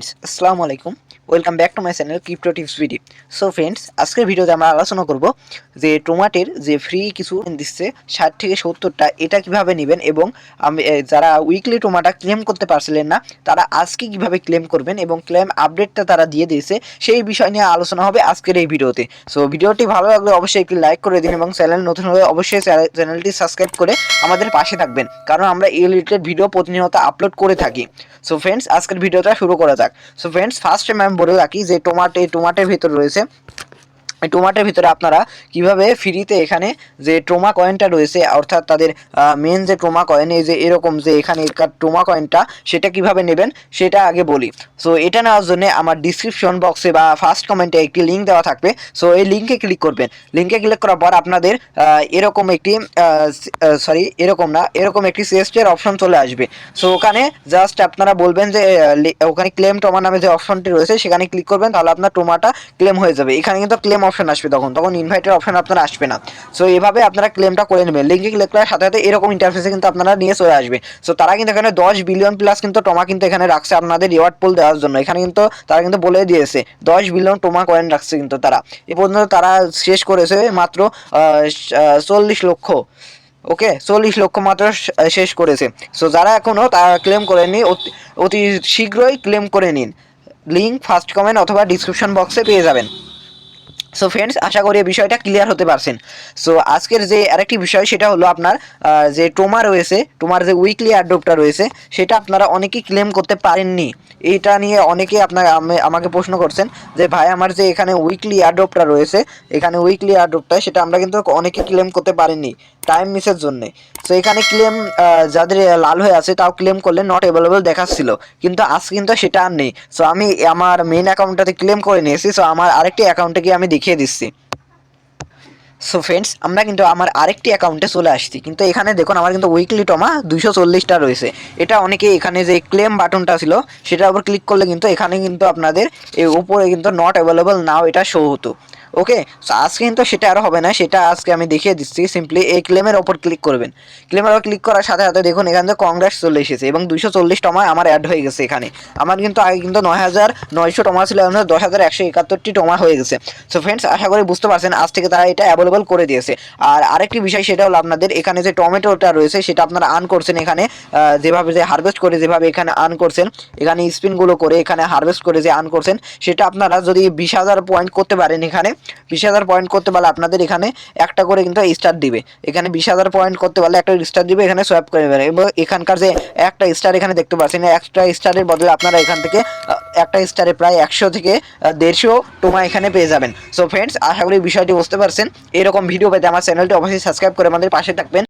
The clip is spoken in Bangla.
আসসালামু আলাইকুম, welcome back to my channel crypto tips video. So friends, আজকের ভিডিওতে আমরা আলোচনা করব যে টোমাটের যে ফ্রি কিছু দিচ্ছে 60 থেকে 70টা, এটা কিভাবে নেবেন এবং যারা উইকলি টোমাটা ক্লেম করতে পারছিলেন না তারা আজকে কিভাবে ক্লেম করবেন এবং ক্লেম আপডেটটা তারা দিয়ে দিয়েছে সেই বিষয় নিয়ে আলোচনা হবে আজকের এই ভিডিওতে। সো ভিডিওটি ভালো লাগলে অবশ্যই একটি লাইক করে দিন এবং চ্যানেল নতুন হলে অবশ্যই চ্যানেলটি সাবস্ক্রাইব করে আমাদের পাশে থাকবেন, কারণ আমরা এই রিলেটেড ভিডিও প্রতিনিয়ত আপলোড করে থাকি। সো ফ্রেন্ডস, আজকের ভিডিওটা শুরু করা যাক। সো ফ্রেন্ডস, ফার্স্ট টাইম আমি বলে রাখি যে টোমাটের ভিতর রয়েছে, এই টোমাটের ভিতরে আপনারা কিভাবে ফ্রিতে এখানে যে টোমা কয়েনটা রয়েছে, অর্থাৎ তাদের মেন যে টোমা কয়েন, এই যে এরকম যে এখানে টোমা কয়েনটা, সেটা কিভাবে নেবেন সেটা আগে বলি। সো এটা নেওয়ার জন্য আমার ডিসক্রিপশন বক্সে বা ফার্স্ট কমেন্টে একটি লিঙ্ক দেওয়া থাকবে। সো এই লিঙ্কে ক্লিক করবেন। লিঙ্কে ক্লিক করার পর আপনাদের এরকম একটি এরকম না, এরকম একটি চেস্টের অপশন চলে আসবে। সো ওখানে জাস্ট আপনারা বলবেন যে ওখানে ক্লেম টোমা নামে যে অপশনটি রয়েছে সেখানে ক্লিক করবেন, তাহলে আপনার টোমাটা ক্লেম হয়ে যাবে। এখানে কিন্তু ক্লেম অপশন আসবে, তখন ইনভাইটের অপশন আপনার আসবে না। সো এইভাবে আপনারা ক্লেমটা করে নেবেন। লিঙ্কে ক্লিক করার সাথে সাথে এরকম ইন্টারফেসে কিন্তু আপনারা নিয়ে চলে আসবে। সো তারা কিন্তু এখানে 10 বিলিয়ন প্লাস কিন্তু টোমা কিন্তু এখানে রাখছে আপনাদের রিওয়ার্ড পুল দেওয়ার জন্য। এখানে কিন্তু তারা কিন্তু বলে দিয়েছে 10 বিলিয়ন টোমা কয়েন রাখছে কিন্তু তারা। এ পর্যন্ত তারা শেষ করেছে মাত্র 40 লক্ষ। ওকে, 40 লক্ষ মাত্র শেষ করেছে। সো যারা এখনও তারা ক্লেম করেনি, অতি শীঘ্রই ক্লেম করে নিন। লিঙ্ক ফার্স্ট কমেন্ট অথবা ডিসক্রিপশন বক্সে পেয়ে যাবেন। সো ফ্রেন্ডস, আশা করি এই বিষয়টা ক্লিয়ার হতে পারছেন। সো আজকের যে আরেকটি বিষয় সেটা হলো আপনার যে টোমা রয়েছে, টোমার যে উইকলি অ্যাড্রপটা রয়েছে সেটা আপনারা অনেকেই ক্লেম করতে পারেননি। এইটা নিয়ে অনেকেই আমাকে প্রশ্ন করছেন যে ভাই, আমার যে এখানে উইকলি অ্যাড্রপটা রয়েছে, এখানে উইকলি অ্যাড্রপটা সেটা আমরা কিন্তু অনেকে ক্লেম করতে পারিনি টাইম মিসের জন্যে। সো এখানে ক্লেম যাদের লাল হয়ে আছে তাও ক্লেম করলে নট অ্যাভেলেবল দেখাচ্ছিল, কিন্তু আজ কিন্তু সেটা আর নেই। সো আমি আমার মেইন অ্যাকাউন্টটাতে ক্লেম করে নিয়েছি। সো আমার আরেকটি অ্যাকাউন্টে গিয়ে আমি দেখিয়ে দিচ্ছি। সো ফ্রেন্ডস, আমরা কিন্তু আমার আরেকটি অ্যাকাউন্টে চলে আসছি, কিন্তু এখানে দেখুন আমার কিন্তু উইকলি টোমা 240টা রয়েছে। এটা অনেকে এখানে যে ক্লেম বাটনটা ছিল সেটার উপর ক্লিক করলে কিন্তু এখানে কিন্তু আপনাদের এই উপরে কিন্তু নট অ্যাভেলেবল নাও এটা শো হতো। ওকে, সো আজকে কিন্তু সেটা আর হবে না, সেটা আজকে আমি দেখিয়ে দিচ্ছি। সিম্পলি এই ক্লেমের ওপর ক্লিক করবেন। ক্লেমের ওপর ক্লিক করার সাথে সাথে দেখুন এখানে কংগ্রেস চলে এসেছে এবং 240 টমা আমার অ্যাড হয়ে গেছে এখানে। আমার কিন্তু আগে কিন্তু 9,900 টমা ছিল, এখন 10,171টি টমা হয়ে গেছে। সো ফ্রেন্ডস, আশা করি বুঝতে পারছেন, আজ থেকে তারা এটা অ্যাভেলেবল করে দিয়েছে। আর আরেকটি বিষয় সেটা হলো আপনাদের এখানে যে টমেটোটা রয়েছে সেটা আপনারা আর্ন করছেন এখানে, যেভাবে যে হারভেস্ট করে যেভাবে এখানে আর্ন করছেন, এখানে স্পিনগুলো করে এখানে হারভেস্ট করে যে আর্ন করছেন, সেটা আপনারা যদি 20,000 পয়েন্ট করতে পারেন, এখানে 20,000 পয়েন্ট করতে পারলে আপনাদের এখানে একটা করে কিন্তু স্টার দিবে। এখানে 20,000 পয়েন্ট করতে পারলে একটা স্টার দিবে, এখানে সোয়াপ করে নেবেন। এবং এখানকার যে একটা স্টার এখানে দেখতে পাচ্ছেন, একটা স্টারের বদলে আপনারা এখান থেকে একটা স্টারে প্রায় 100 থেকে 150 টোমা এখানে পেয়ে যাবেন। সো ফ্রেন্ডস, আশা করি বিষয়টি বুঝতে পারছেন। এরকম ভিডিও পেতে আমার চ্যানেলটি অবশ্যই সাবস্ক্রাইব করে আমাদের পাশে থাকবেন।